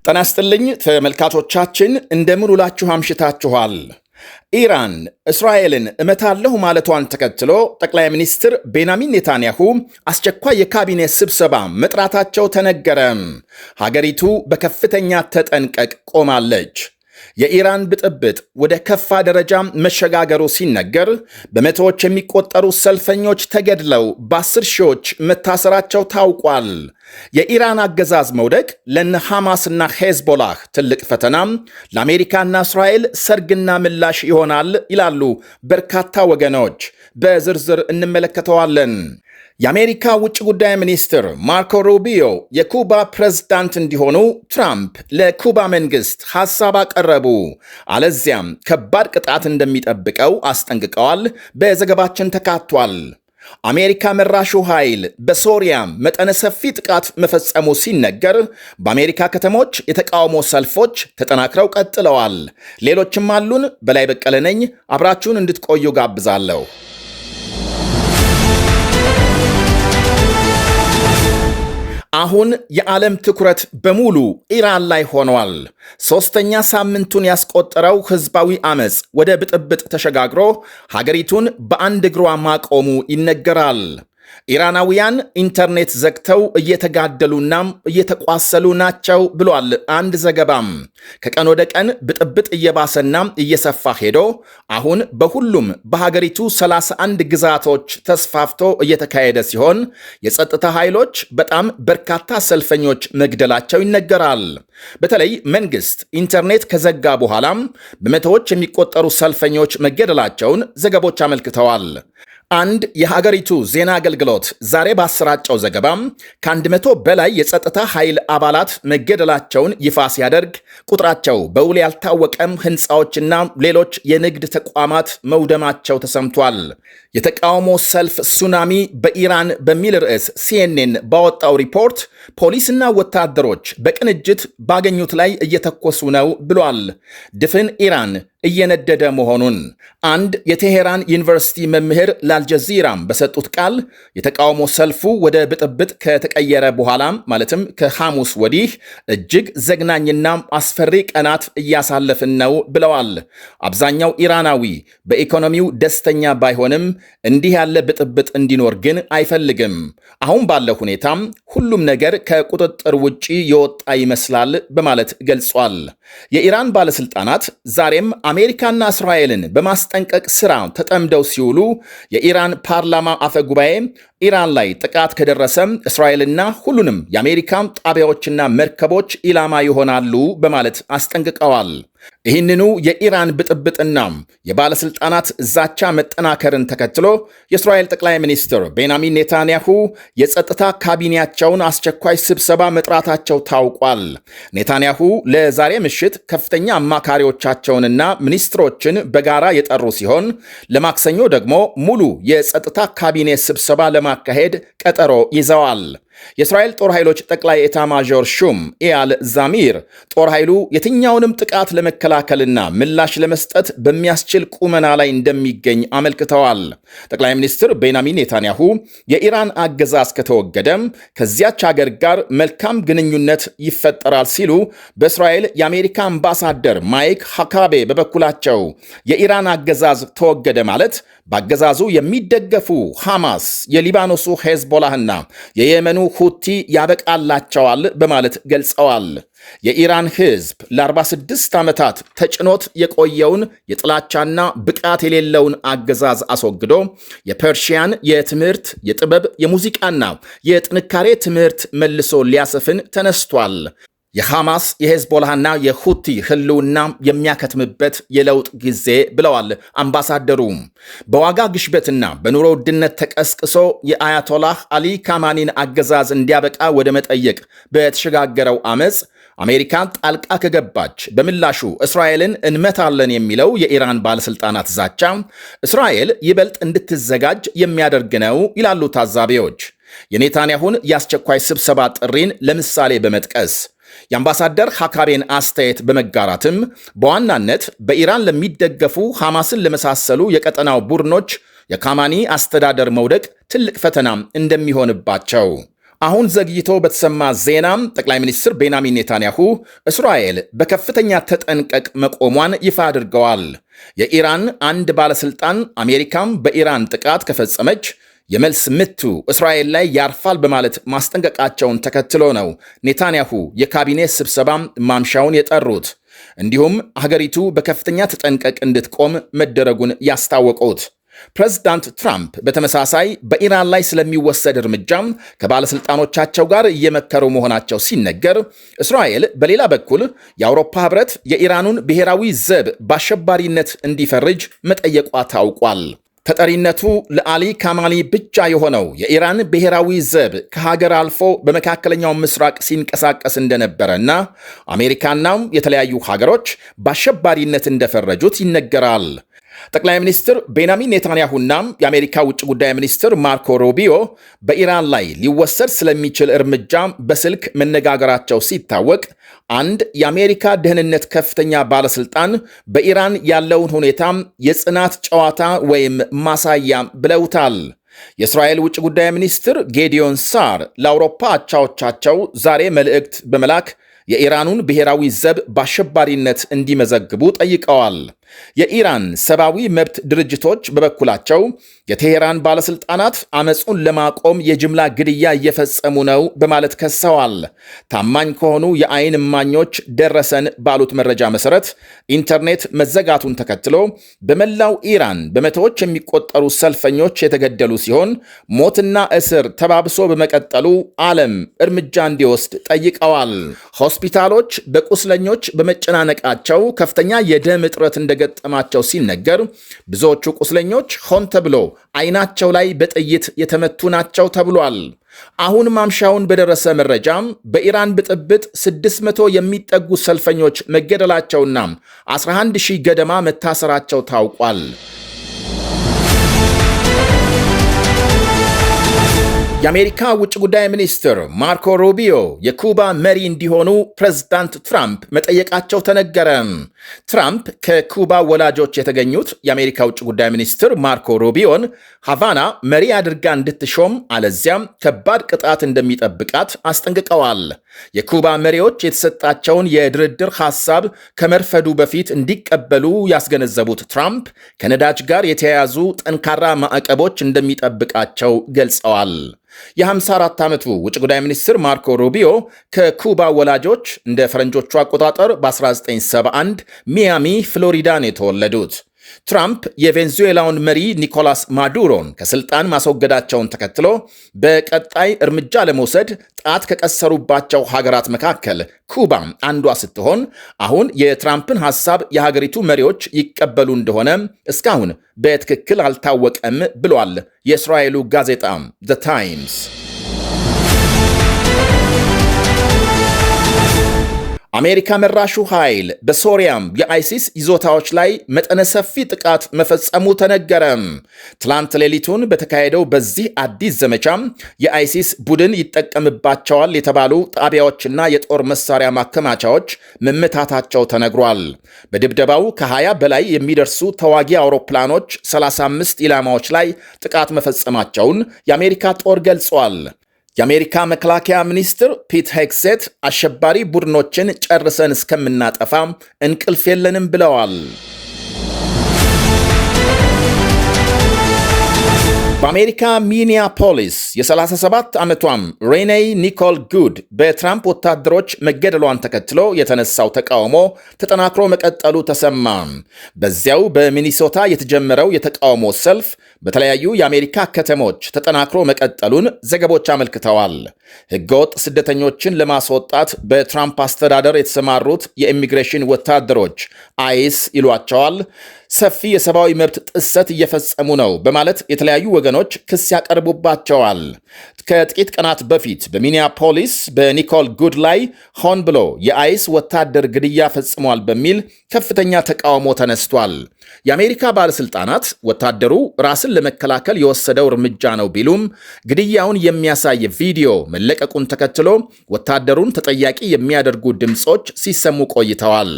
ጤና ይስጥልኝ ተመልካቾቻችን፣ እንደምን ውላችሁ አምሽታችኋል። ኢራን እስራኤልን እመታለሁ ማለቷን ተከትሎ ጠቅላይ ሚኒስትር ቤንያሚን ኔታንያሁ አስቸኳይ የካቢኔ ስብሰባ መጥራታቸው ተነገረ። ሀገሪቱ በከፍተኛ ተጠንቀቅ ቆማለች። የኢራን ብጥብጥ ወደ ከፋ ደረጃ መሸጋገሩ ሲነገር በመቶዎች የሚቆጠሩ ሰልፈኞች ተገድለው በ10 ሺዎች መታሰራቸው ታውቋል። የኢራን አገዛዝ መውደቅ ለነ ሐማስና ሄዝቦላህ ትልቅ ፈተናም፣ ለአሜሪካና እስራኤል ሰርግና ምላሽ ይሆናል ይላሉ በርካታ ወገኖች። በዝርዝር እንመለከተዋለን። የአሜሪካ ውጭ ጉዳይ ሚኒስትር ማርኮ ሩቢዮ የኩባ ፕሬዝዳንት እንዲሆኑ ትራምፕ ለኩባ መንግስት ሐሳብ አቀረቡ። አለዚያም ከባድ ቅጣት እንደሚጠብቀው አስጠንቅቀዋል። በዘገባችን ተካቷል። አሜሪካ መራሹ ኃይል በሶሪያ መጠነ ሰፊ ጥቃት መፈጸሙ ሲነገር በአሜሪካ ከተሞች የተቃውሞ ሰልፎች ተጠናክረው ቀጥለዋል። ሌሎችም አሉን። በላይ በቀለ ነኝ። አብራችሁን እንድትቆዩ ጋብዛለሁ። አሁን የዓለም ትኩረት በሙሉ ኢራን ላይ ሆኗል። ሦስተኛ ሳምንቱን ያስቆጠረው ሕዝባዊ ዓመፅ ወደ ብጥብጥ ተሸጋግሮ ሀገሪቱን በአንድ እግሯ ማቆሙ ይነገራል። ኢራናውያን ኢንተርኔት ዘግተው እየተጋደሉና እየተቋሰሉ ናቸው ብሏል አንድ ዘገባም። ከቀን ወደ ቀን ብጥብጥ እየባሰና እየሰፋ ሄዶ አሁን በሁሉም በሀገሪቱ 31 ግዛቶች ተስፋፍቶ እየተካሄደ ሲሆን የጸጥታ ኃይሎች በጣም በርካታ ሰልፈኞች መግደላቸው ይነገራል። በተለይ መንግስት ኢንተርኔት ከዘጋ በኋላም በመቶዎች የሚቆጠሩ ሰልፈኞች መገደላቸውን ዘገቦች አመልክተዋል። አንድ የሀገሪቱ ዜና አገልግሎት ዛሬ ባሰራጨው ዘገባም ከ100 በላይ የጸጥታ ኃይል አባላት መገደላቸውን ይፋ ሲያደርግ ቁጥራቸው በውል ያልታወቀም ሕንፃዎችና ሌሎች የንግድ ተቋማት መውደማቸው ተሰምቷል። የተቃውሞ ሰልፍ ሱናሚ በኢራን በሚል ርዕስ ሲኤንኤን ባወጣው ሪፖርት ፖሊስና ወታደሮች በቅንጅት ባገኙት ላይ እየተኮሱ ነው ብሏል። ድፍን ኢራን እየነደደ መሆኑን አንድ የቴሄራን ዩኒቨርሲቲ መምህር ለአልጀዚራም በሰጡት ቃል የተቃውሞ ሰልፉ ወደ ብጥብጥ ከተቀየረ በኋላም ማለትም ከሐሙስ ወዲህ እጅግ ዘግናኝና አስፈሪ ቀናት እያሳለፍን ነው ብለዋል። አብዛኛው ኢራናዊ በኢኮኖሚው ደስተኛ ባይሆንም እንዲህ ያለ ብጥብጥ እንዲኖር ግን አይፈልግም። አሁን ባለው ሁኔታም ሁሉም ነገር ከቁጥጥር ውጪ የወጣ ይመስላል በማለት ገልጿል። የኢራን ባለስልጣናት ዛሬም አሜሪካና እስራኤልን በማስጠንቀቅ ሥራ ተጠምደው ሲውሉ የኢራን ፓርላማ አፈ ጉባኤ ኢራን ላይ ጥቃት ከደረሰም እስራኤልና ሁሉንም የአሜሪካ ጣቢያዎችና መርከቦች ኢላማ ይሆናሉ በማለት አስጠንቅቀዋል። ይህንኑ የኢራን ብጥብጥና የባለስልጣናት ዛቻ መጠናከርን ተከትሎ የእስራኤል ጠቅላይ ሚኒስትር ቤንያሚን ኔታንያሁ የጸጥታ ካቢኔያቸውን አስቸኳይ ስብሰባ መጥራታቸው ታውቋል። ኔታንያሁ ለዛሬ ምሽት ከፍተኛ አማካሪዎቻቸውንና ሚኒስትሮችን በጋራ የጠሩ ሲሆን ለማክሰኞ ደግሞ ሙሉ የጸጥታ ካቢኔ ስብሰባ ለማካሄድ ቀጠሮ ይዘዋል። የእስራኤል ጦር ኃይሎች ጠቅላይ ኤታማዦር ሹም ኢያል ዛሚር ጦር ኃይሉ የትኛውንም ጥቃት ለመከላከልና ምላሽ ለመስጠት በሚያስችል ቁመና ላይ እንደሚገኝ አመልክተዋል። ጠቅላይ ሚኒስትር ቤንያሚን ኔታንያሁ የኢራን አገዛዝ ከተወገደም ከዚያች አገር ጋር መልካም ግንኙነት ይፈጠራል ሲሉ በእስራኤል የአሜሪካ አምባሳደር ማይክ ሃካቤ በበኩላቸው የኢራን አገዛዝ ተወገደ ማለት በአገዛዙ የሚደገፉ ሐማስ፣ የሊባኖሱ ሄዝቦላህና የየመኑ ሁቲ ያበቃላቸዋል በማለት ገልጸዋል። የኢራን ሕዝብ ለ46 ዓመታት ተጭኖት የቆየውን የጥላቻና ብቃት የሌለውን አገዛዝ አስወግዶ የፐርሺያን የትምህርት፣ የጥበብ፣ የሙዚቃና የጥንካሬ ትምህርት መልሶ ሊያሰፍን ተነስቷል። የሐማስ የሄዝቦላህና የሁቲ ህልውና የሚያከትምበት የለውጥ ጊዜ ብለዋል አምባሳደሩ። በዋጋ ግሽበትና በኑሮ ውድነት ተቀስቅሶ የአያቶላህ አሊ ካማኒን አገዛዝ እንዲያበቃ ወደ መጠየቅ በተሸጋገረው ዓመፅ አሜሪካ ጣልቃ ከገባች በምላሹ እስራኤልን እንመታለን የሚለው የኢራን ባለስልጣናት ዛቻ እስራኤል ይበልጥ እንድትዘጋጅ የሚያደርግ ነው ይላሉ ታዛቢዎች። የኔታንያሁን የአስቸኳይ ስብሰባ ጥሪን ለምሳሌ በመጥቀስ የአምባሳደር ሃካቤን አስተያየት በመጋራትም በዋናነት በኢራን ለሚደገፉ ሐማስን ለመሳሰሉ የቀጠናው ቡድኖች የካማኒ አስተዳደር መውደቅ ትልቅ ፈተና እንደሚሆንባቸው አሁን ዘግይቶ በተሰማ ዜናም ጠቅላይ ሚኒስትር ቤንያሚን ኔታንያሁ እስራኤል በከፍተኛ ተጠንቀቅ መቆሟን ይፋ አድርገዋል። የኢራን አንድ ባለሥልጣን አሜሪካም በኢራን ጥቃት ከፈጸመች የመልስ ምቱ እስራኤል ላይ ያርፋል በማለት ማስጠንቀቃቸውን ተከትሎ ነው ኔታንያሁ የካቢኔ ስብሰባ ማምሻውን የጠሩት። እንዲሁም ሀገሪቱ በከፍተኛ ተጠንቀቅ እንድትቆም መደረጉን ያስታወቁት። ፕሬዝዳንት ትራምፕ በተመሳሳይ በኢራን ላይ ስለሚወሰድ እርምጃም ከባለሥልጣኖቻቸው ጋር እየመከሩ መሆናቸው ሲነገር፣ እስራኤል በሌላ በኩል የአውሮፓ ሕብረት የኢራኑን ብሔራዊ ዘብ በአሸባሪነት እንዲፈርጅ መጠየቋ ታውቋል። ተጠሪነቱ ለአሊ ካማኒ ብቻ የሆነው የኢራን ብሔራዊ ዘብ ከሀገር አልፎ በመካከለኛው ምስራቅ ሲንቀሳቀስ እንደነበረና አሜሪካና የተለያዩ ሀገሮች በአሸባሪነት እንደፈረጁት ይነገራል። ጠቅላይ ሚኒስትር ቤንያሚን ኔታንያሁና የአሜሪካ ውጭ ጉዳይ ሚኒስትር ማርኮ ሩቢዮ በኢራን ላይ ሊወሰድ ስለሚችል እርምጃ በስልክ መነጋገራቸው ሲታወቅ፣ አንድ የአሜሪካ ደህንነት ከፍተኛ ባለስልጣን በኢራን ያለውን ሁኔታ የጽናት ጨዋታ ወይም ማሳያ ብለውታል። የእስራኤል ውጭ ጉዳይ ሚኒስትር ጌዲዮን ሳር ለአውሮፓ አቻዎቻቸው ዛሬ መልእክት በመላክ የኢራኑን ብሔራዊ ዘብ በአሸባሪነት እንዲመዘግቡ ጠይቀዋል። የኢራን ሰብአዊ መብት ድርጅቶች በበኩላቸው የቴሄራን ባለሥልጣናት አመፁን ለማቆም የጅምላ ግድያ እየፈጸሙ ነው በማለት ከሰዋል። ታማኝ ከሆኑ የአይን እማኞች ደረሰን ባሉት መረጃ መሠረት ኢንተርኔት መዘጋቱን ተከትሎ በመላው ኢራን በመቶዎች የሚቆጠሩ ሰልፈኞች የተገደሉ ሲሆን ሞትና እስር ተባብሶ በመቀጠሉ ዓለም እርምጃ እንዲወስድ ጠይቀዋል። ሆስፒታሎች በቁስለኞች በመጨናነቃቸው ከፍተኛ የደም እጥረት እንደገጠማቸው ሲነገር፣ ብዙዎቹ ቁስለኞች ሆን ተብሎ አይናቸው ላይ በጥይት የተመቱ ናቸው ተብሏል። አሁን ማምሻውን በደረሰ መረጃም በኢራን ብጥብጥ 600 የሚጠጉ ሰልፈኞች መገደላቸውና 11,000 ገደማ መታሰራቸው ታውቋል። የአሜሪካ ውጭ ጉዳይ ሚኒስትር ማርኮ ሩቢዮ የኩባ መሪ እንዲሆኑ ፕሬዝዳንት ትራምፕ መጠየቃቸው ተነገረ። ትራምፕ ከኩባ ወላጆች የተገኙት የአሜሪካ ውጭ ጉዳይ ሚኒስትር ማርኮ ሩቢዮን ሃቫና መሪ አድርጋ እንድትሾም አለዚያም ከባድ ቅጣት እንደሚጠብቃት አስጠንቅቀዋል። የኩባ መሪዎች የተሰጣቸውን የድርድር ሐሳብ ከመርፈዱ በፊት እንዲቀበሉ ያስገነዘቡት ትራምፕ ከነዳጅ ጋር የተያያዙ ጠንካራ ማዕቀቦች እንደሚጠብቃቸው ገልጸዋል። የ54 ዓመቱ ውጭ ጉዳይ ሚኒስትር ማርኮ ሩቢዮ ከኩባ ወላጆች እንደ ፈረንጆቹ አቆጣጠር በ1971 ሚያሚ ፍሎሪዳን የተወለዱት። ትራምፕ የቬንዙዌላውን መሪ ኒኮላስ ማዱሮን ከስልጣን ማስወገዳቸውን ተከትሎ በቀጣይ እርምጃ ለመውሰድ ጣት ከቀሰሩባቸው ሀገራት መካከል ኩባ አንዷ ስትሆን አሁን የትራምፕን ሐሳብ የሀገሪቱ መሪዎች ይቀበሉ እንደሆነ እስካሁን በትክክል አልታወቀም ብሏል የእስራኤሉ ጋዜጣ ዘ ታይምስ። አሜሪካ መራሹ ኃይል በሶሪያም የአይሲስ ይዞታዎች ላይ መጠነ ሰፊ ጥቃት መፈጸሙ ተነገረ። ትላንት ሌሊቱን በተካሄደው በዚህ አዲስ ዘመቻ የአይሲስ ቡድን ይጠቀምባቸዋል የተባሉ ጣቢያዎችና የጦር መሳሪያ ማከማቻዎች መመታታቸው ተነግሯል። በድብደባው ከ20 በላይ የሚደርሱ ተዋጊ አውሮፕላኖች 35 ኢላማዎች ላይ ጥቃት መፈጸማቸውን የአሜሪካ ጦር ገልጿል። የአሜሪካ መከላከያ ሚኒስትር ፒት ሄግሴት አሸባሪ ቡድኖችን ጨርሰን እስከምናጠፋ እንቅልፍ የለንም ብለዋል። በአሜሪካ ሚኒያፖሊስ የ37 ዓመቷም ሬኔይ ኒኮል ጉድ በትራምፕ ወታደሮች መገደሏን ተከትሎ የተነሳው ተቃውሞ ተጠናክሮ መቀጠሉ ተሰማ። በዚያው በሚኒሶታ የተጀመረው የተቃውሞ ሰልፍ በተለያዩ የአሜሪካ ከተሞች ተጠናክሮ መቀጠሉን ዘገቦች አመልክተዋል። ሕገወጥ ስደተኞችን ለማስወጣት በትራምፕ አስተዳደር የተሰማሩት የኢሚግሬሽን ወታደሮች አይስ ይሏቸዋል ሰፊ የሰብአዊ መብት ጥሰት እየፈጸሙ ነው በማለት የተለያዩ ወገኖች ክስ ያቀርቡባቸዋል። ከጥቂት ቀናት በፊት በሚኒያፖሊስ በኒኮል ጉድ ላይ ሆን ብሎ የአይስ ወታደር ግድያ ፈጽሟል በሚል ከፍተኛ ተቃውሞ ተነስቷል። የአሜሪካ ባለሥልጣናት ወታደሩ ራስን ለመከላከል የወሰደው እርምጃ ነው ቢሉም ግድያውን የሚያሳይ ቪዲዮ መለቀቁን ተከትሎ ወታደሩን ተጠያቂ የሚያደርጉ ድምፆች ሲሰሙ ቆይተዋል።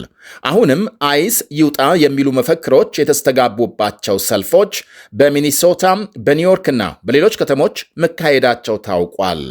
አሁንም አይስ ይውጣ የሚሉ መፈክሮች የተስተጋቡባቸው ሰልፎች በሚኒሶታ፣ በኒውዮርክና በሌሎች ከተሞች መካሄዳቸው ታውቋል።